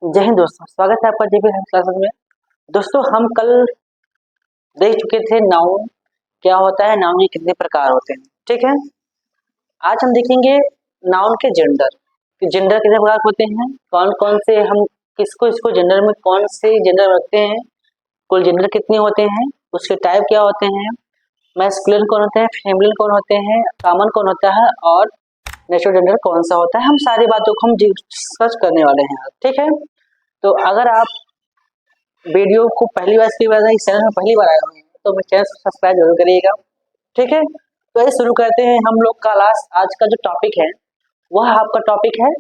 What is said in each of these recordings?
जय हिंद दोस्तों, स्वागत है आपका जेपी हेल्थ क्लासेस में। दोस्तों, हम कल देख चुके थे नाउन क्या होता है, नाउन के कितने प्रकार होते हैं। ठीक है, आज हम देखेंगे नाउन के जेंडर कि जेंडर कितने प्रकार होते हैं, कौन कौन से हम किसको इसको जेंडर में कौन से जेंडर रखते हैं, कुल जेंडर कितने होते हैं, उसके टाइप क्या होते हैं, मैस्कुलिन कौन होते हैं, फेमिनिन कौन होते हैं, कॉमन कौन होता है और नेचुरल जेंडर कौन सा होता है। हम सारी बातों को हम डिस्कस करने वाले हैं। ठीक है, तो अगर आप वीडियो को पहली बार इसके बाद इस चैनल में पहली बार आए हुए हैं तो मेरे चैनल को सब्सक्राइब जरूर करिएगा। ठीक है, तो ये शुरू करते हैं हम लोग का आज का जो टॉपिक है वह आपका टॉपिक है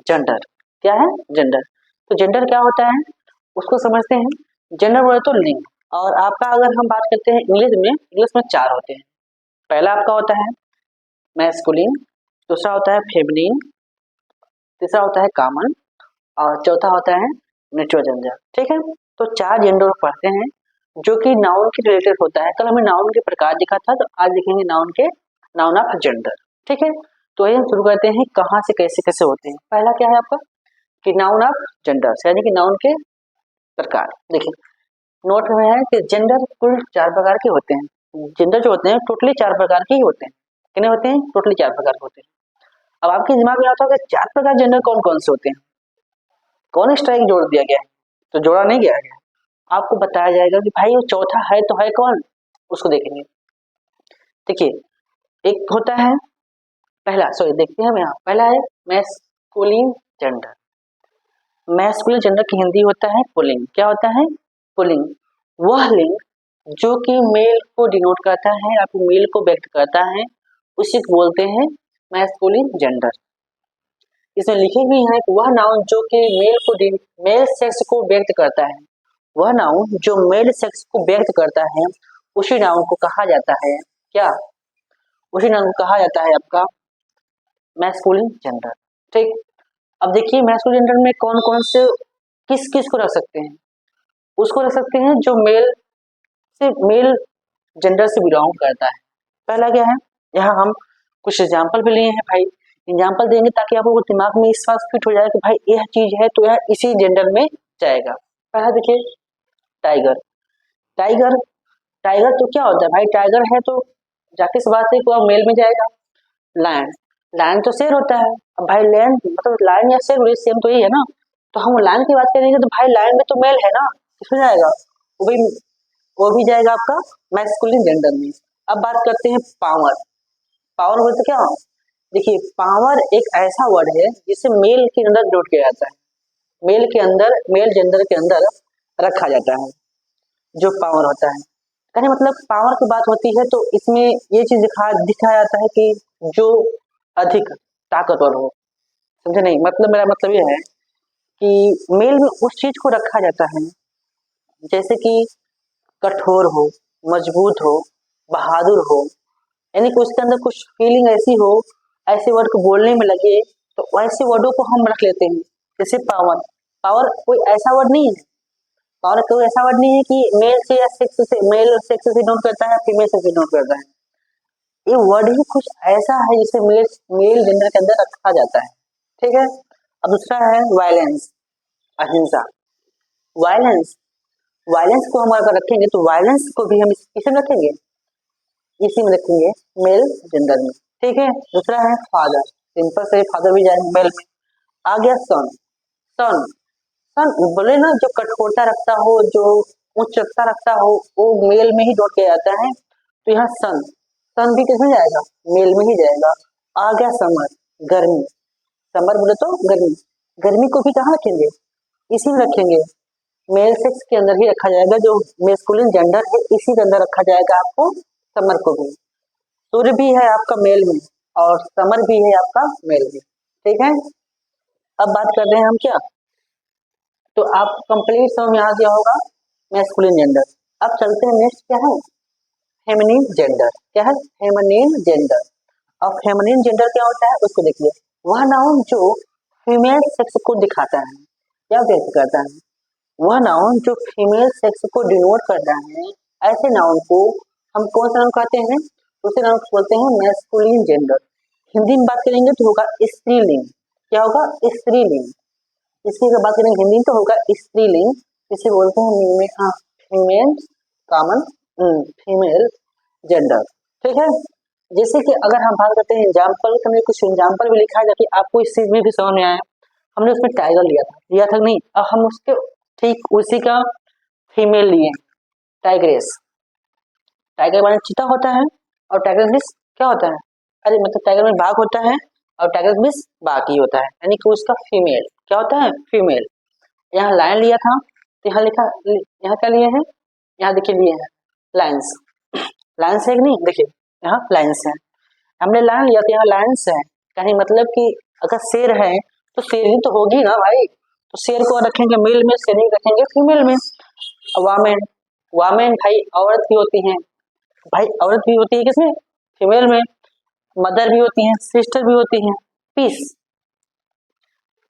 जेंडर। क्या है? जेंडर। तो जेंडर क्या होता है उसको समझते हैं। जेंडर बोले तो लिंग, और आपका अगर हम बात करते हैं इंग्लिश में 4 होते हैं। पहला आपका होता है मैस्कुलिन, दूसरा होता है फेमिनिन, तीसरा होता है कॉमन और चौथा होता है नेचुरल जेंडर। ठीक है, तो 4 जेंडर पढ़ते हैं जो कि नाउन के रिलेटेड होता है। कल हमें नाउन के प्रकार दिखा था, तो आज देखेंगे नाउन ऑफ जेंडर। ठीक है, तो ये हम शुरू करते हैं कहाँ से कैसे कैसे होते हैं। पहला क्या है आपका कि नाउन ऑफ जेंडर, यानी कि नाउन के प्रकार। देखिए नोट में है कि जेंडर कुल 4 प्रकार के होते हैं। जेंडर जो होते हैं टोटली 4 प्रकार के ही होते हैं। कितने होते हैं? टोटली 4 प्रकार के होते हैं। अब आपके दिमाग में आता होगा 4 प्रकार जेंडर कौन कौन से होते हैं, कौन स्ट्राइक जोड़ दिया गया है, तो जोड़ा नहीं गया है। आपको बताया जाएगा कि भाई वो चौथा है तो है कौन, उसको देखेंगे। देखिए एक होता है देखते हैं हम यहाँ। पहला है मैस्कुलिन जेंडर। मैस्कुलिन जेंडर की हिंदी होता है पुल्लिंग। क्या होता है? पुल्लिंग। वह लिंग जो कि मेल को डिनोट करता है या फिर मेल को व्यक्त करता है उसी को बोलते हैं मैस्कुलिन जेंडर। इसमें लिखे भी है कि वह नाउन जो कि मेल सेक्स को व्यक्त करता है, वह नाउन जो मेल सेक्स को व्यक्त करता है उसी नाउन को कहा जाता है क्या? उसी नाउन को कहा जाता है आपका मैस्कुलिन जेंडर। ठीक, अब देखिए मैस्कुलिन जेंडर में कौन कौन से किस किस को रख सकते हैं। उसको रख सकते हैं जो मेल जेंडर से बिलोंग करता है। पहला क्या है, यहाँ हम कुछ एग्जाम्पल भी लिए हैं भाई। एग्जाम्पल देंगे ताकि आप लोगों को दिमाग में इस बात फिट हो जाए कि भाई यह चीज है तो यह इसी जेंडर में जाएगा। पहला देखिए टाइगर। टाइगर टाइगर तो क्या होता है भाई? टाइगर है तो जाके से बात है तो मेल में जाएगा। लायन लायन तो शेर होता है। अब भाई लायन मतलब लायन या शेर सेम तो ही है ना, तो हम लायन की बात करेंगे तो भाई लायन में तो मेल है ना, किसमें जाएगा? वो भी वो भी जाएगा आपका मैस्कुलिन जेंडर में। अब बात करते हैं पावर। पावर बोलते क्या? देखिए पावर एक ऐसा वर्ड है जिसे मेल के अंदर जोड़ किया जाता है, मेल के अंदर मेल जेंडर के अंदर रखा जाता है जो पावर होता है। कहने मतलब पावर की बात होती है तो इसमें ये चीज दिखाया जाता है कि जो अधिक ताकतवर हो। समझे नहीं? मतलब मेरा मतलब ये है कि मेल में उस चीज को रखा जाता है जैसे कि कठोर हो, मजबूत हो, बहादुर हो, यानी कि उसके अंदर कुछ फीलिंग ऐसी हो, ऐसे वर्ड को बोलने में लगे, तो वैसे वर्डों को हम रख लेते हैं। जैसे पावर। पावर कोई ऐसा वर्ड नहीं है, पावर कोई ऐसा वर्ड नहीं है कि मेल से या सेक्स से, मेल और सेक्स से डिनोट करता है, फीमेल से डिनोट करता है। ये वर्ड ही कुछ ऐसा है जिसे मेल जेंडर के अंदर रखा जाता है। ठीक है, अब दूसरा है वायलेंस, अहिंसा। वायलेंस वायलेंस को हम अगर रखेंगे तो वायलेंस को भी हम किसे रखेंगे? इसी में रखेंगे, मेल जेंडर में। ठीक है, दूसरा है फादर। सिंपल से फादर भी जाएंगे मेल में। आ गया सन। सन सन बोले ना, जो कठोरता रखता हो, जो उच्चता रखता हो, वो मेल में ही जोड़ के जाता है। तो यहाँ सन सन भी किसमें जाएगा? मेल में ही जाएगा। आ गया समर, गर्मी। समर बोले तो गर्मी। गर्मी को भी कहाँ रखेंगे? इसी में रखेंगे, मेल सेक्स के अंदर ही रखा जाएगा। जो मेस्कुलिन जेंडर है इसी के अंदर रखा जाएगा आपको समर को भी। सूर्य भी है आपका मेल में और समर भी है आपका मेल में। ठीक है, अब बात कर रहे हैं हम क्या, तो आप कंप्लीट समझ में आ गया होगा मैस्कुलिन जेंडर। अब चलते हैं नेक्स्ट क्या है, फेमिनिन जेंडर। क्या है? Feminine gender. अब फेमिनिन जेंडर क्या होता है उसको देखिए। वह नाउन जो फीमेल सेक्स को दिखाता है या व्यक्त करता है, वह नाउन जो फीमेल सेक्स को डिनोट करता है, ऐसे नाउन को हम कौन सा नाउन कहते हैं? उसे नाउन बोलते हैं मैस्कुलिन जेंडर। हिंदी में बात करेंगे तो होगा स्त्रीलिंग। क्या होगा? स्त्रीलिंग। इसकी अगर बात करें हिंदी तो होगा स्त्रीलिंग, इसे बोलते हैं फीमेल कॉमन फीमेल जेंडर। ठीक है, जैसे कि अगर हम बात करते हैं एग्जाम्पल, तो हमने कुछ एग्जाम्पल भी लिखा है ताकि आपको इस चीज में भी समझ में आए। हमने उसमें टाइगर लिया था नहीं, अब हम उसके ठीक उसी का फीमेल लिए टाइग्रेस। टाइगर माने चीता होता है और टाइगर मिस क्या होता है, अरे मतलब टाइगर में बाघ होता है और टाइगर मिस बाघ ही होता है, यानी कि उसका फीमेल क्या होता है, फीमेल। यहाँ लायन लिया था तो यहाँ लिखा, यहाँ क्या लिए हैं, यहाँ देखिए लिए हैं लाइन्स। लाइन्स है कि नहीं, देखिए यहाँ लाइन्स है, हमने लायन लिया तो यहाँ लाइन्स है, कहीं मतलब कि अगर शेर है तो शेर ही तो होगी ना भाई, तो शेर को रखेंगे मेल में, शेर ही रखेंगे फीमेल में। वामेन, वामेन भाई औरत भी होती हैं, भाई औरत भी होती है किसमें, फीमेल में। मदर भी होती हैं, सिस्टर भी होती हैं। पीस,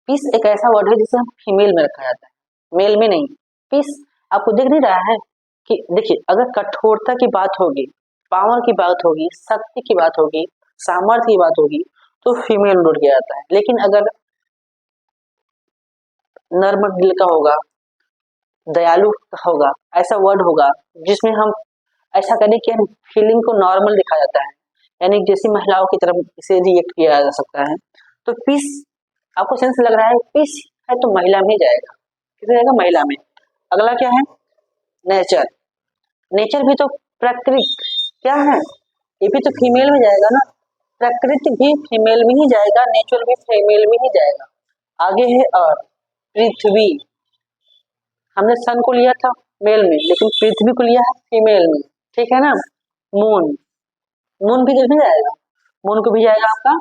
पीस एक ऐसा वर्ड है जिसे हम फीमेल में रखा जाता है, मेल में नहीं। पीस आपको दिख नहीं रहा है कि देखिए अगर कठोरता की बात होगी, पावर की बात होगी, शक्ति की बात होगी, सामर्थ्य की बात होगी तो फीमेल नोट किया जाता है। लेकिन अगर नर्म दिल का होगा, दयालु होगा, ऐसा वर्ड होगा जिसमें हम ऐसा करें कि हम फीलिंग को नॉर्मल दिखा जाता है, यानी जैसी महिलाओं की तरफ इसे रिएक्ट किया जा सकता है। तो पीस आपको सेंस लग रहा है, पीस है तो महिला में जाएगा, किस जाएगा, महिला में। अगला क्या है, नेचर। नेचर भी तो प्रकृति क्या है, ये भी तो फीमेल में जाएगा ना, प्रकृति भी फीमेल में ही जाएगा, नेचर भी फीमेल में ही जाएगा। आगे है अर्थ, पृथ्वी, हमने सन को लिया था मेल में लेकिन पृथ्वी को लिया है फीमेल में, ठीक है ना। मून, मून भी किसमें जाएगा, मून को भी जाएगा आपका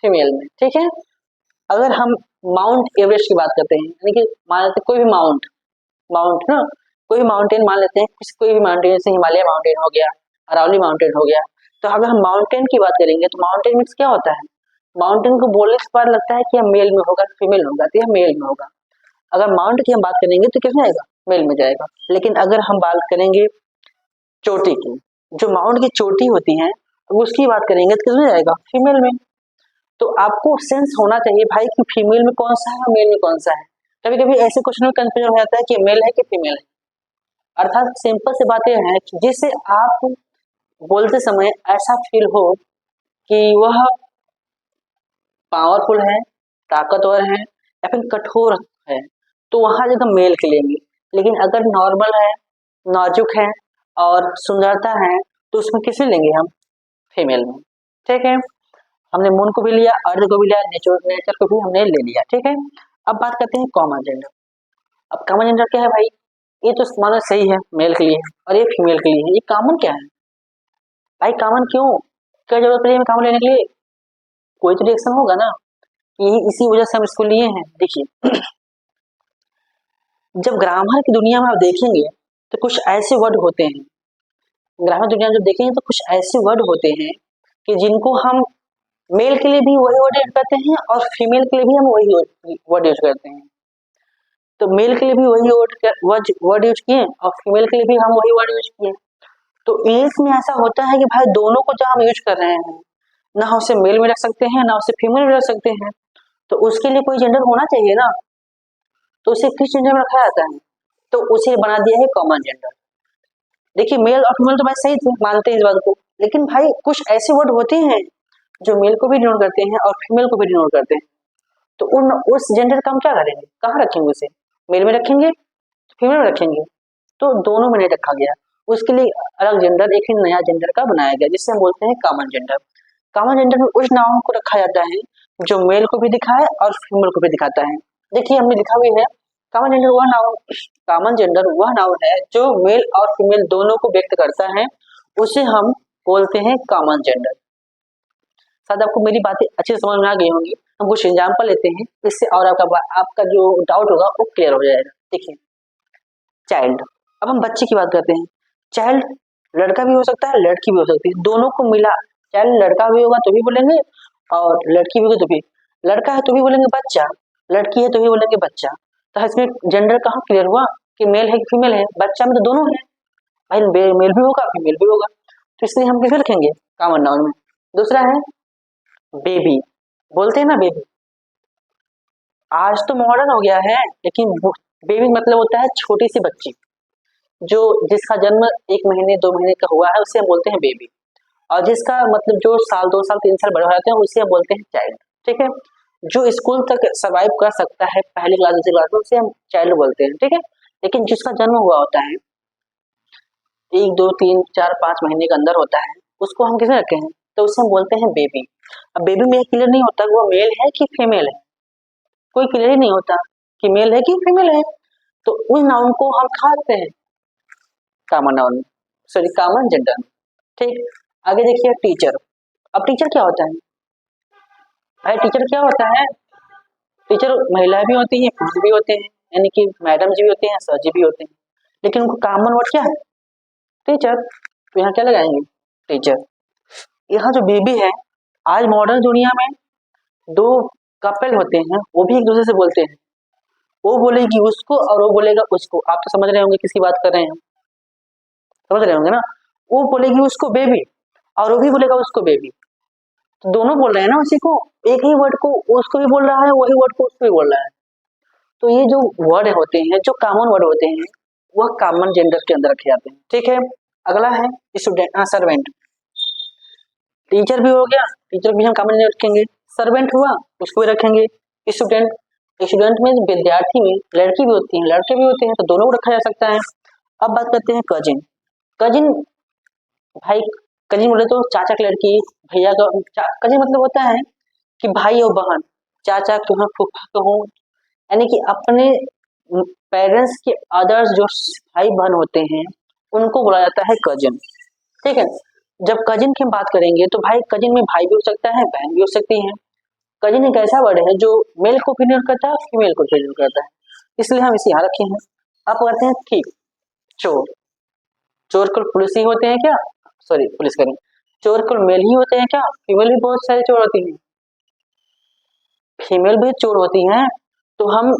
फीमेल में, ठीक है। अगर हम माउंट एवरेस्ट की बात करते हैं, यानी कि मान लेते हैं कोई भी माउंट, माउंट ना, कोई भी माउंटेन मान लेते हैं, कोई भी माउंटेन, जैसे हिमालय माउंटेन हो गया, अरावली माउंटेन हो गया। तो अगर हम माउंटेन की बात करेंगे तो माउंटेन मीन्स क्या होता है, माउंटेन को बोलने से पता लगता है कि यह मेल में होगा फीमेल होगा, तो यह मेल में होगा। अगर माउंट की हम बात करेंगे तो किसमें आएगा, मेल में जाएगा। लेकिन अगर हम बात करेंगे चोटी की, जो माउंट की चोटी होती है उसकी बात करेंगे तो किसमें जाएगा, फीमेल में। तो आपको सेंस होना चाहिए भाई कि फीमेल में कौन सा है और मेल में कौन सा है। कभी कभी ऐसे क्वेश्चन में कंफ्यूजन हो जाता है कि मेल है कि फीमेल है। अर्थात सिंपल सी बात यह है कि जिसे आप बोलते समय ऐसा फील हो कि वह पावरफुल है, ताकतवर है या फिर कठोर है, तो वहां जगह मेल के लेंगे। लेकिन अगर नॉर्मल है, नाजुक है और सुंदरता है तो उसमें किसे लेंगे हम, फीमेल में, ठीक है। हमने मून को भी लिया, अर्थ को भी लिया, नेचर को भी हमने ले लिया, ठीक है। अब बात करते हैं कॉमन जेंडर। अब कॉमन जेंडर क्या है भाई, ये तो मानो सही है मेल के लिए और ये फीमेल के लिए है, ये कॉमन क्या है भाई, कॉमन क्यों, क्या जरूरत पड़ी हमें कॉमन लेने के लिए, कोई तो रिएक्शन होगा ना, यही इसी वजह से हम इसको लिए हैं। देखिए जब ग्रामर की दुनिया में आप देखेंगे तो कुछ ऐसे वर्ड होते हैं, ग्रामर दुनिया में जब देखेंगे तो कुछ ऐसे वर्ड होते हैं कि जिनको हम मेल के लिए भी वही वर्ड यूज करते हैं और फीमेल के लिए भी हम वही वर्ड यूज करते हैं। तो मेल के लिए भी वही वर्ड यूज किए और फीमेल के लिए भी हम वही वर्ड यूज किए। तो इंग्लिश में ऐसा होता है कि भाई दोनों को जब हम यूज कर रहे हैं, ना उसे मेल में रख सकते हैं ना उसे फीमेल में रख सकते हैं, तो उसके लिए कोई जेंडर होना चाहिए ना, तो उसे किस जेंडर में रखा जाता है, तो उसे बना दिया है कॉमन जेंडर। देखिए मेल और फीमेल तो भाई सही थे, मानते हैं इस बात को, लेकिन भाई कुछ ऐसे वर्ड होते हैं जो मेल को भी डिनोट करते हैं और फीमेल को भी डिनोट करते हैं, तो उस जेंडर का हम क्या करेंगे, कहाँ रखेंगे उसे, मेल में रखेंगे, फीमेल में रखेंगे, तो दोनों में नहीं रखा गया। उसके लिए अलग जेंडर, एक ही नया जेंडर का बनाया गया जिससे हम बोलते हैं कॉमन जेंडर। कॉमन जेंडर में उस नाउन को रखा जाता है जो मेल को भी दिखाए और फीमेल को भी दिखाता है। देखिए हमने लिखा हुआ है कॉमन जेंडर वह नाउन, कॉमन जेंडर वह नाउन है जो मेल और फीमेल दोनों को व्यक्त करता है, उसे हम बोलते हैं कॉमन जेंडर। शायद आपको मेरी बातें अच्छी समझ में आ गई होंगी। हम कुछ एग्जाम्पल लेते हैं, इससे और आपका जो डाउट होगा वो क्लियर हो जाएगा। देखिए चाइल्ड, अब हम बच्चे की बात करते हैं। चाइल्ड लड़का भी हो सकता है, लड़की भी हो सकती है, दोनों को मिला, चाइल्ड लड़का भी होगा तो भी बोलेंगे और लड़की भी होगी तो भी, लड़का है तो भी बोलेंगे बच्चा, लड़की है तो भी बोलेंगे बच्चा। तो इसमें जेंडर कहाँ क्लियर हुआ कि मेल है कि फीमेल है, बच्चा में तो दोनों है भाई, मेल भी होगा फीमेल भी होगा, तो इसलिए हम किसे रखेंगे, कॉमन नाउन में। दूसरा है बेबी, बोलते हैं ना बेबी, आज तो मॉडर्न हो गया है, लेकिन बेबी मतलब होता है छोटी सी बच्ची, जो जिसका जन्म 1 महीने 2 महीने का हुआ है उसे हम बोलते हैं बेबी। और जिसका मतलब जो साल 2 साल 3 साल बड़े हो जाते हैं उसे हम बोलते हैं चाइल्ड। ठीक है, जो स्कूल तक सर्वाइव कर सकता है पहली क्लास दूसरी क्लास में उसे हम चाइल्ड बोलते हैं। ठीक है, लेकिन जिसका जन्म हुआ होता है 1 2 3 4 5 महीने के अंदर होता है उसको हम किसे रखे हैं, तो उसे हम बोलते हैं बेबी। अब बेबी में क्लियर नहीं होता वो मेल है कि फीमेल है, कोई क्लियर ही नहीं होता कि मेल है कि फीमेल है, तो उस नाउन को हम कहा रखते हैं, common noun, sorry common gender. ठीक, आगे देखिए टीचर। अब टीचर क्या होता है भाई, टीचर क्या होता है, टीचर महिलाएं भी होती हैं पुरुष भी होते हैं, यानी कि मैडम जी भी होते हैं सर जी भी होते हैं, लेकिन उनको कॉमन वर्ड क्या है, टीचर। तो यहाँ क्या लगाएंगे, टीचर। यहाँ जो बेबी है, आज मॉडर्न दुनिया में दो कपल होते हैं वो भी एक दूसरे से बोलते हैं, वो बोलेगी उसको और वो बोलेगा उसको। आप तो समझ रहे होंगे किसकी बात कर रहे हैं, समझ रहे होंगे ना। वो बोलेगी उसको बेबी और वो भी बोलेगा उसको बेबी, तो दोनों बोल रहे हैं ना उसी को, एक ही वर्ड को उसको भी बोल रहा है वही वर्ड को उसको भी बोल रहा है। तो ये जो वर्ड होते हैं जो कॉमन वर्ड होते हैं वह कॉमन जेंडर के अंदर रखे जाते हैं। ठीक है, अगला है स्टूडेंट, सर्वेंट। टीचर भी हो गया, टीचर भी हम कॉमन जेंडर रखेंगे, सर्वेंट हुआ उसको भी रखेंगे। स्टूडेंट, स्टूडेंट में विद्यार्थी में लड़की भी होती है लड़के भी होते हैं, तो दोनों को रखा जा सकता है। अब बात करते हैं कजिन। कजिन भाई, कजिन बोले तो चाचा की लड़की, भैया का कजिन मतलब होता है कि भाई और बहन, चाचा के हो फूफा के हो, यानी कि अपने पेरेंट्स के अदर्स जो भाई बहन होते हैं उनको बोला जाता है कजिन। ठीक है, जब कजिन की हम बात करेंगे तो भाई कजिन में भाई भी हो सकता है बहन भी हो सकती है। कजिन एक ऐसा वर्ड है जो मेल को फिमेल करता है फीमेल को फिमेल करता है, इसलिए हम इसे यहाँ रखे हैं। अब कहते हैं ठीक, चोर। चोर को पुलिस ही होते हैं क्या, सॉरी पुलिस करें, चोर को मेल ही होते हैं क्या, फीमेल भी बहुत सारे चोर होती हैं, फीमेल भी चोर होती हैं। तो हम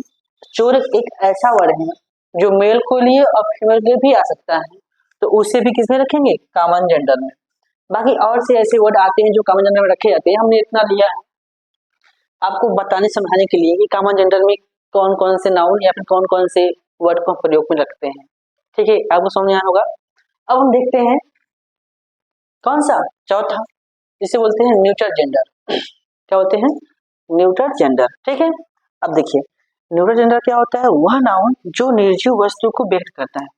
चोर एक ऐसा वर्ड है जो मेल को लिए और फीमेल के लिए भी आ सकता है, तो उसे भी किसमें रखेंगे, कॉमन जेंडर में। बाकी और से ऐसे वर्ड आते हैं जो कॉमन जेंडर में रखे जाते हैं, हमने इतना लिया है आपको बताने समझाने के लिए कि कॉमन जेंडर में कौन कौन से नाउन या फिर कौन कौन से वर्ड को प्रयोग में रखते हैं। ठीक है, आपको समझ में आया होगा। अब हम देखते हैं कौन सा चौथा, जिसे बोलते हैं न्यूट्रल जेंडर। क्या होते हैं, न्यूट्रल जेंडर। ठीक है, अब देखिए न्यूट्रल जेंडर क्या होता है, वह नाउन जो निर्जीव वस्तु को व्यक्त करता है,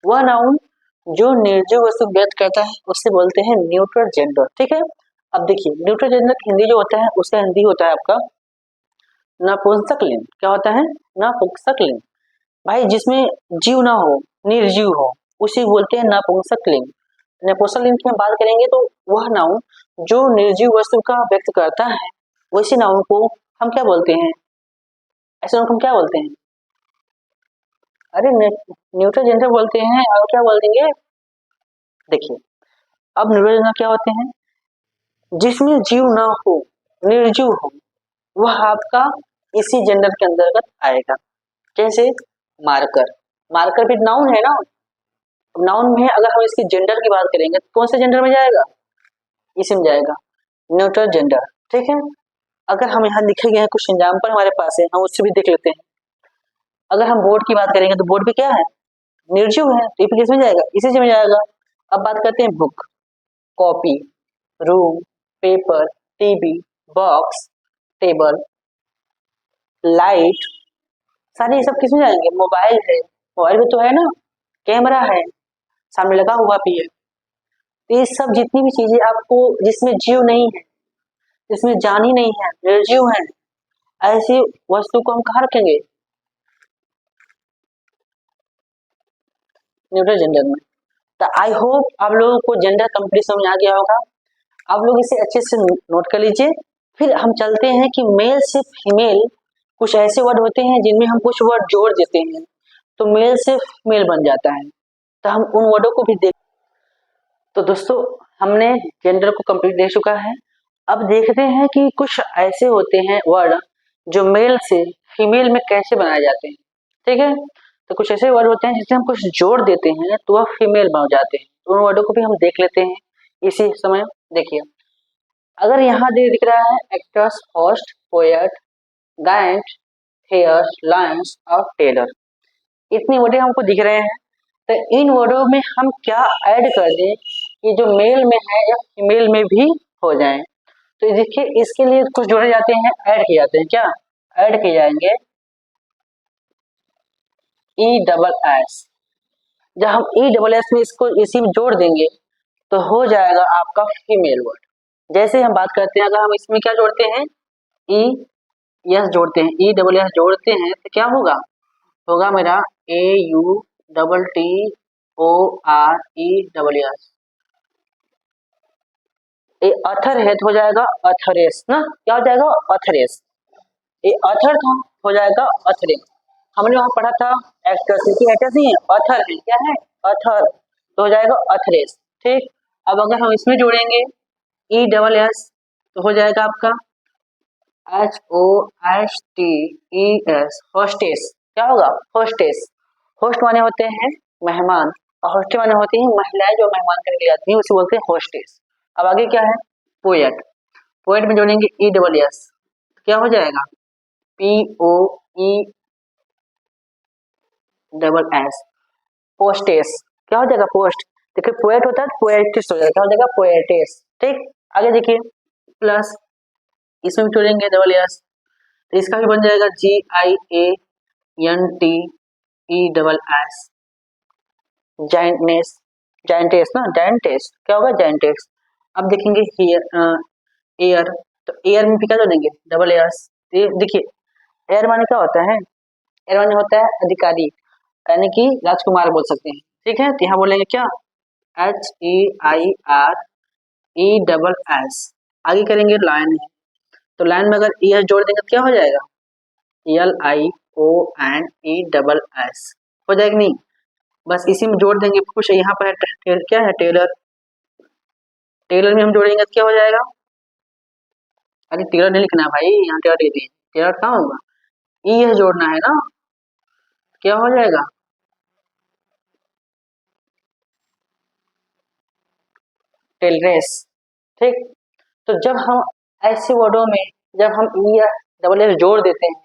वह नाउन जो निर्जीव वस्तु व्यक्त करता है उससे बोलते हैं न्यूट्रल जेंडर। ठीक है, अब देखिए न्यूट्रल जेंडर हिंदी जो होता है उसका हिंदी होता है आपका नपुंसक लिंग। क्या होता है, नपुंसक लिंग। भाई जिसमें जीव ना हो, निर्जीव हो, उसे बोलते हैं नपुंसक लिंग। नपुंसक लिंग की हम बात करेंगे तो वह नाउन जो निर्जीव वस्तु का व्यक्त करता है वैसे नाउन को हम क्या बोलते हैं, ऐसे नाउन को हम क्या बोलते हैं, अरे न्यूट्रल जेंडर बोलते हैं। और क्या बोल देंगे, देखिए अब न्यूट्रल जेंडर क्या होते हैं, जिसमें जीव ना हो, निर्जीव हो, वह आपका इसी जेंडर के अंतर्गत आएगा। जैसे मार्कर, मार्कर भी नाउन है ना, नाउन में अगर हम इसकी जेंडर की बात करेंगे तो कौन से जेंडर में जाएगा, इसी में जाएगा, न्यूट्रल जेंडर। ठीक है, अगर हम यहाँ लिखे गए हैं कुछ एग्जाम्पल हमारे पास है, हम उससे भी देख लेते हैं। अगर हम बोर्ड की बात करेंगे तो बोर्ड भी क्या है, निर्जीव है, तो ये किस में जाएगा, इसी से में जाएगा। अब बात करते हैं book, copy, room, paper, TV, box, table, light, सारे ये सब किस में जाएंगे, मोबाइल है, मोबाइल भी तो है ना, कैमरा है, सामने लगा हुआ भी है। तो ये सब जितनी भी चीजें आपको जिसमें जीव नहीं है, जिसमें जान ही नहीं है, निर्जीव है, ऐसी वस्तु को हम कहाँ रखेंगे, न्यूट्रल जेंडर में। तो आई होप आप लोगों को जेंडर कंप्लीट समझ आ गया होगा। आप लोग इसे अच्छे से नोट कर लीजिए। फिर हम चलते हैं कि मेल से फीमेल कुछ ऐसे वर्ड होते हैं जिनमें हम कुछ वर्ड जोड़ देते हैं तो मेल से फीमेल बन जाता है, तो हम उन वर्डों को भी देख। तो दोस्तों हमने जेंडर को कंप्लीट देख चुका है। अब देखते हैं कि कुछ ऐसे होते हैं वर्ड जो मेल से फीमेल में कैसे बनाए जाते हैं। ठीक है, तो कुछ ऐसे वर्ड होते हैं जिससे हम कुछ जोड़ देते हैं तो वह फीमेल बन जाते हैं, तो उन वर्डों को भी हम देख लेते हैं इसी समय। देखिए अगर यहाँ दिख रहा है actress, host, poet, giant, heirs, lions और टेलर। इतनी वर्डें हमको दिख रहे हैं, तो इन वर्डों में हम क्या ऐड कर दें कि जो मेल में है या फीमेल में भी हो जाए। तो देखिए इसके लिए कुछ जोड़े जाते हैं, ऐड किए जाते हैं। क्या ऐड किए जाएंगे? ई डबल एस। जब हम ई डबल एस में इसको इसी में जोड़ देंगे तो हो जाएगा आपका फीमेल वर्ड। जैसे हम बात करते हैं, अगर हम इसमें क्या जोड़ते हैं, ई यस जोड़ते हैं, ई डबल एस जोड़ते हैं तो क्या होगा? होगा मेरा A U double T O R E double S. A author है तो हो जाएगा अथरेस ना। क्या हो जाएगा? अथरेस। ए अथर था, हो जाएगा अथरे। हमने वहां पढ़ा था एक्टर्स, क्योंकि एक्टर्स नहीं है, अथर है। क्या है? अथर, तो हो जाएगा अथरेस। ठीक। अब अगर हम इसमें जोड़ेंगे ई डबल एस तो हो जाएगा आपका H O S T E S, hostess. क्या होगा? होस्टेस। होस्ट माने होते हैं मेहमान और होस्टेस माने होती हैं महिलाएं जो मेहमान करके आती हैं, उसे बोलते हैं होस्टेस। अब आगे क्या है? पोएट। पोएट में जोड़ेंगे ई डबल एस, क्या हो जाएगा? P O E double S, postess. क्या हो जाएगा? पोस्ट। देखिए पोएट होता है तो पोएटिस हो जाएगा। क्या हो जाएगा? पोएटिस। ठीक। आगे देखिए प्लस, इसमें भी जोड़ेंगे डबल एस तो इसका भी बन जाएगा G I A N T E double S, giantness. Giantess ना, जाइंटेस। क्या होगा? जाइंटेस। अब देखेंगे हियर एयर, तो एयर में भी क्या जोड़ेंगे? Double S. देखिए एयर माने क्या होता है? एयर माने होता है अधिकारी, यानी कि राजकुमार बोल सकते हैं। ठीक है, तो यहाँ बोलेंगे क्या? H E I R E double S. आगे करेंगे लाइन है, तो लाइन में अगर ई एस जोड़ देंगे तो क्या हो जाएगा? L I O N E double S हो जाएगा। नहीं, बस इसी में जोड़ देंगे। कुछ यहाँ पर है, क्या है? टेलर। टेलर में हम जोड़ेंगे तो क्या हो जाएगा? अरे टेलर नहीं लिखना है भाई, यहाँ टेलर दे दिए, टेलर कहाँ होगा? ई एस जोड़ना है ना। क्या हो जाएगा? टेलरेस। ठीक। तो जब हम ऐसे वर्डों में जब हम ई या डबल एस जोड़ देते हैं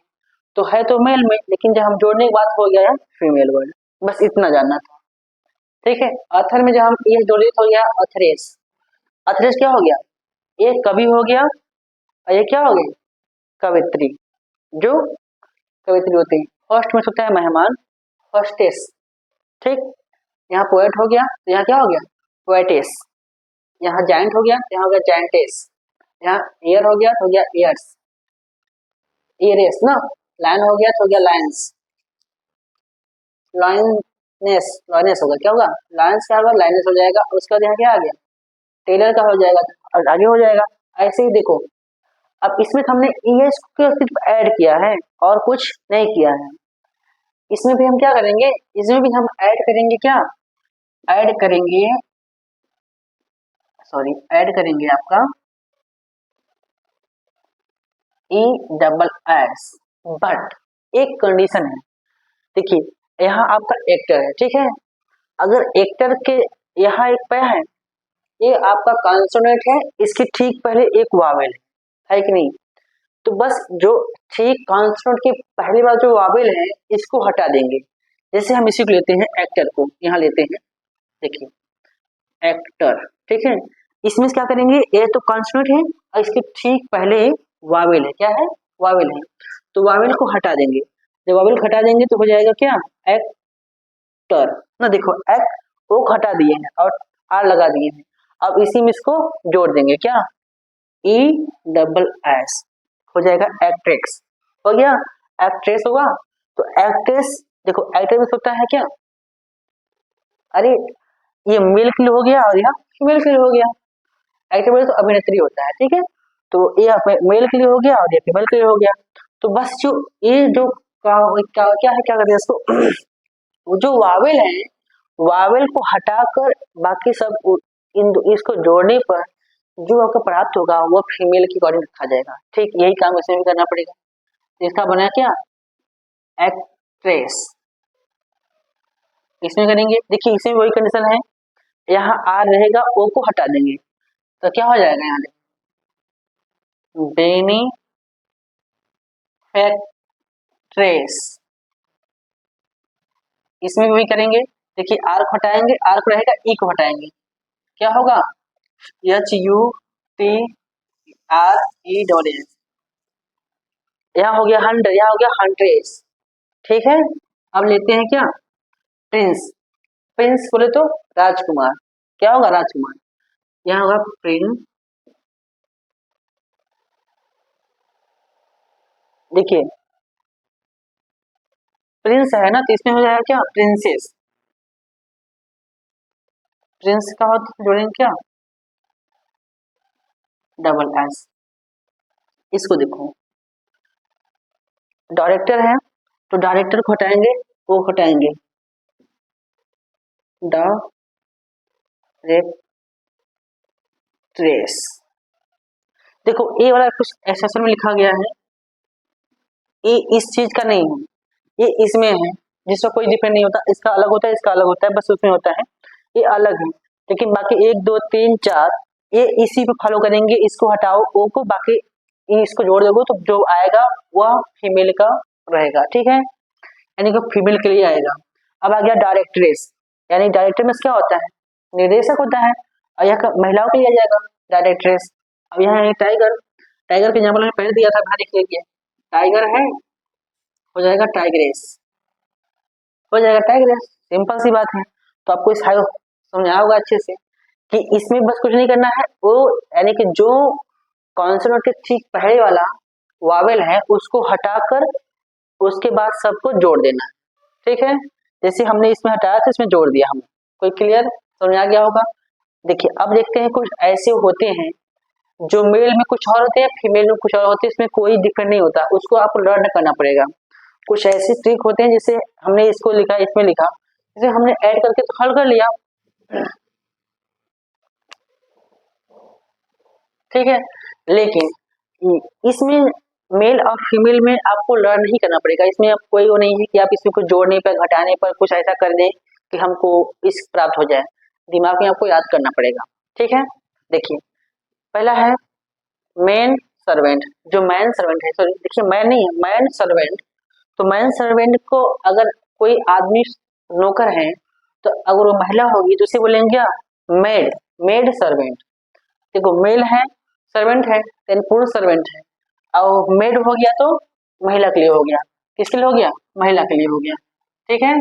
तो है तो मेल में, लेकिन जब हम जोड़ने की बात हो गया है फीमेल वर्ड। बस इतना जानना था। ठीक है। अथर में जब हम ई एस जोड़े तो हो गया अथरेस। अथरेस क्या हो गया? ये कवि हो गया और ये क्या हो गई? कवित्री। जो कवित्री होती है। फर्स्ट में होता है मेहमान, हॉस्टेस। ठीक। यहाँ पोएट हो गया तो यहाँ क्या हो गया? पोएटेस। यहाँ जाइंट हो गया तो यहाँ हो गया जाइंटेस। यहाँ एयर हो गया तो हो गया एयर्स, एयरेस ना। लाइन हो गया तो हो गया लाइन्स, लाइनेस। लाइनेस होगा। क्या होगा? लाइन्स क्या होगा? लाइनेस हो जाएगा। उसके बाद यहाँ क्या आ गया? टेलर का हो जाएगा और आगे हो जाएगा। ऐसे ही देखो, अब इसमें हमने ईएस को सिर्फ ऐड किया है और कुछ नहीं किया है। इसमें भी हम क्या करेंगे? इसमें भी हम ऐड करेंगे। क्या ऐड करेंगे? सॉरी, ऐड करेंगे आपका ई डबल एस। बट एक कंडीशन है। देखिए यहाँ आपका एक्टर है, ठीक है। अगर एक्टर के यहाँ एक पे है, ये आपका कॉन्सोनेंट है, इसके ठीक पहले एक वावेल है कि नहीं? तो बस जो ठीक कॉन्सोनेंट के पहली बार जो वावेल है इसको हटा देंगे। जैसे हम इसी को लेते हैं, एक्टर को यहाँ लेते हैं। देखिए एक्टर, ठीक है। इसमें क्या करेंगे? ये तो कॉन्सोनेंट है और इसके ठीक पहले वावेल है। क्या है? वावेल है। तो वावेल को हटा देंगे। जब वावेल हटा देंगे तो हो जाएगा क्या? एक्टर ना। देखो एक्ट ओ हटा दिए हैं और आर लगा दिए हैं। अब इसी में इसको जोड़ देंगे। क्या? ई डबल एस हो जाएगा एक्ट्रेस। हो गया? एक्ट्रेस होगा। तो एक्ट्रेस, देखो एक्ट्रेस होता है क्या? अरे ये मेल के लिए हो गया और यहाँ फीमेल के लिए हो गया। एक्ट्रेस तो अभिनेत्री होता है, ठीक है। तो ये मेल के लिए हो गया और ये फीमेल के लिए हो गया। तो बस जो ये जो क्या है, क्या कहते हैं इसको वो जो वावेल है, वावेल को हटाकर बाकी सब इसको जोड़ने पर जो आपको प्राप्त होगा वो फीमेल की अकॉर्डिंग रखा जाएगा। ठीक, यही काम इसमें भी करना पड़ेगा। तो इसका बना क्या? एक्ट्रेस। इसमें करेंगे, देखिए इसमें वही कंडीशन है। यहाँ आर रहेगा, ओ को हटा देंगे तो क्या हो जाएगा? यहाँ बेनी फैक्ट्रेस, इसमें भी करेंगे। देखिए आर को हटाएंगे, आर को रहेगा, ई को हटाएंगे, क्या होगा HUTRES, यहाँ हो गया 100, यहाँ हो गया 100। ठीक है, अब लेते हैं क्या प्रिंस, प्रिंस बोले तो राजकुमार, क्या होगा राजकुमार, यहाँ होगा प्रिंस। देखिए प्रिंस है ना, तो इसमें हो जाएगा क्या प्रिंसेस, प्रिंस का होता जोड़ेंगे क्या डबल एस। इसको देखो डायरेक्टर है, तो डायरेक्टर को हटाएंगे, वो हटाएंगे, डायरेक्ट्रेस। देखो ए वाला कुछ एक्सेशन में लिखा गया है, ये इस चीज का नहीं है, ये इसमें है, जिसका कोई डिपेंड नहीं होता, इसका अलग होता है, इसका अलग होता है, बस उसमें होता है, ये अलग है। लेकिन बाकी 1 2 3 4 ये इसी पे फॉलो करेंगे, इसको हटाओ ओ को, बाकी इसको जोड़ दोगे तो जो आएगा वह फीमेल का रहेगा। ठीक है, यानी कि फीमेल के लिए आएगा। अब आ गया डायरेक्ट्रेस, यानी डायरेक्ट्रेस क्या होता है निर्देशक होता है, और यह महिलाओं के लिए आ जाएगा डायरेक्ट्रेस। अब यहाँ है टाइगर, टाइगर के एग्जाम्पल में पहले दिया था, देख लीजिए टाइगर है, हो जाएगा टाइग्रेस, हो जाएगा टाइग्रेस, सिंपल सी बात है। तो आपको इस समझाया होगा अच्छे से कि इसमें बस कुछ नहीं करना है, वो यानी कि जो कॉन्सोनेंट के ठीक पहले वाला वावेल है उसको हटाकर उसके बाद सबको जोड़ देना है। ठीक है, जैसे हमने इसमें हटाया था, इसमें जोड़ दिया हमने, कोई क्लियर समझ आ गया होगा। देखिए अब देखते हैं, कुछ ऐसे होते हैं जो मेल में कुछ और होते हैं, फीमेल में कुछ और होते हैं, इसमें कोई डिफरेंट नहीं होता, उसको आपको लर्न करना पड़ेगा। कुछ ऐसे ट्रिक होते हैं, जैसे हमने इसको लिखा, इसमें लिखा, जैसे हमने ऐड करके तो हल कर लिया, ठीक है, लेकिन इसमें मेल और फीमेल में आपको लर्न नहीं करना पड़ेगा, इसमें आप कोई वो नहीं है कि आप इसमें कुछ जोड़ने पर घटाने पर कुछ ऐसा कर दें कि हमको इस प्राप्त हो जाए, दिमाग में आपको याद करना पड़ेगा। ठीक है, देखिए पहला है मैन सर्वेंट, जो मैन सर्वेंट है, सॉरी देखिए मैन नहीं है, मैन सर्वेंट, तो मैन सर्वेंट को अगर कोई आदमी नौकर है, तो अगर वो महिला होगी तो उसे बोलेंगे क्या मेड, मेड सर्वेंट। देखो मेल है, सर्वेंट है, देन पुरुष सर्वेंट है, और मेड हो गया तो महिला के लिए हो गया, किसके लिए हो गया महिला के लिए हो गया। ठीक है,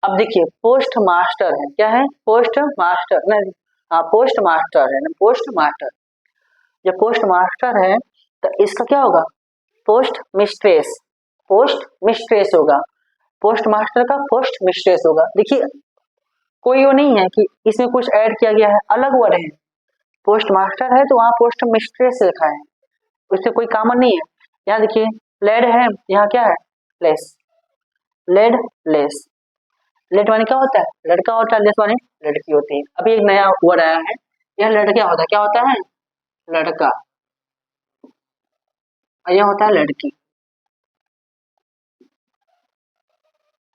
अब देखिए पोस्ट मास्टर है, क्या है पोस्ट मास्टर, नहीं हाँ पोस्ट मास्टर है ना, पोस्ट मास्टर, जब पोस्ट मास्टर है तो इसका क्या होगा पोस्ट मिस्ट्रेस, पोस्ट मिस्ट्रेस होगा, पोस्ट मास्टर का पोस्ट मिस्ट्रेस होगा। देखिए कोई वो नहीं है कि इसमें कुछ ऐड किया गया है, अलग वर्ड है, पोस्ट मास्टर है तो वहाँ पोस्ट मिस्ट्रेस लिखा है, उससे कोई कॉमन नहीं है। यहाँ देखिए लेड है, यहाँ क्या है लेस, लेड लेस, लेड माने क्या होता है लड़का होता है, लेस माने लड़की होती है। अभी एक नया वर्ड आया है, यह लड़का क्या होता है, क्या होता है लड़का, और यह होता है लड़की।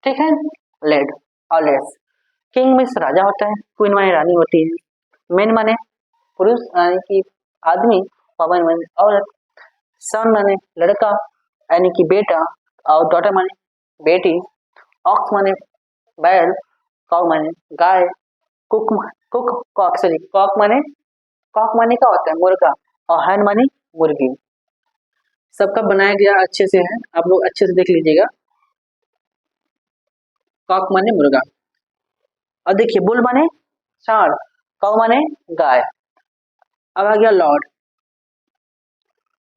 ठीक है, लेड और लेस। किंग मीन्स राजा होता है, क्वीन माने रानी होती है, मेन माने पुरुष यानी कि आदमी, वुमन माने औरत, सन माने लड़का यानी कि बेटा, और डॉटर माने बेटी, ऑक्स माने बैल, काउ माने गाय, cook cook cock, sorry cock माने, कॉक माने क्या होता है मुर्गा, और हैन माने मुर्गी। सबका बनाया गया अच्छे से है, आप लोग अच्छे से देख लीजिएगा। कॉक माने मुर्गा, और देखिए बुल माने सांड, काउ माने गाय। अब आ गया लॉर्ड,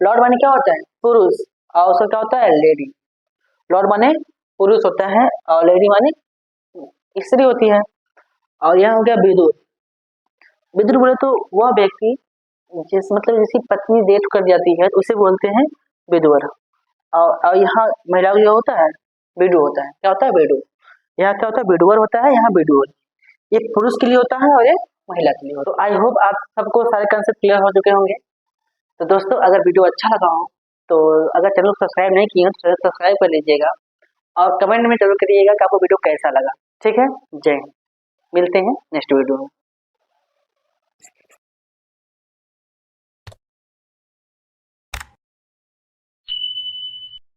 लॉर्ड माने क्या होता है पुरुष, और उसका क्या होता है लेडी, लॉर्ड माने पुरुष होता है और लेडी माने स्त्री होती है। और यह हो गया विदुर, विदुर बोले तो वह व्यक्ति जिस मतलब जिसकी पत्नी डेथ कर जाती है तो उसे बोलते हैं विधवर, और यहाँ महिला जो होता है विडो होता है, क्या होता है विडो, यहाँ क्या होता है विडोवर होता है, यहाँ विडोवर, ये पुरुष के लिए होता है और ये महिला के लिए होता है। तो आई होप आप सबको सारे कंसेप्ट क्लियर हो चुके होंगे। तो दोस्तों अगर वीडियो अच्छा लगा हो तो अगर चैनल को सब्सक्राइब नहीं किए हो तो चैनल सब्सक्राइब कर लीजिएगा, और कमेंट में जरूर करिएगा कि आपको वीडियो कैसा लगा। ठीक है, जय हिंद, मिलते हैं नेक्स्ट वीडियो में।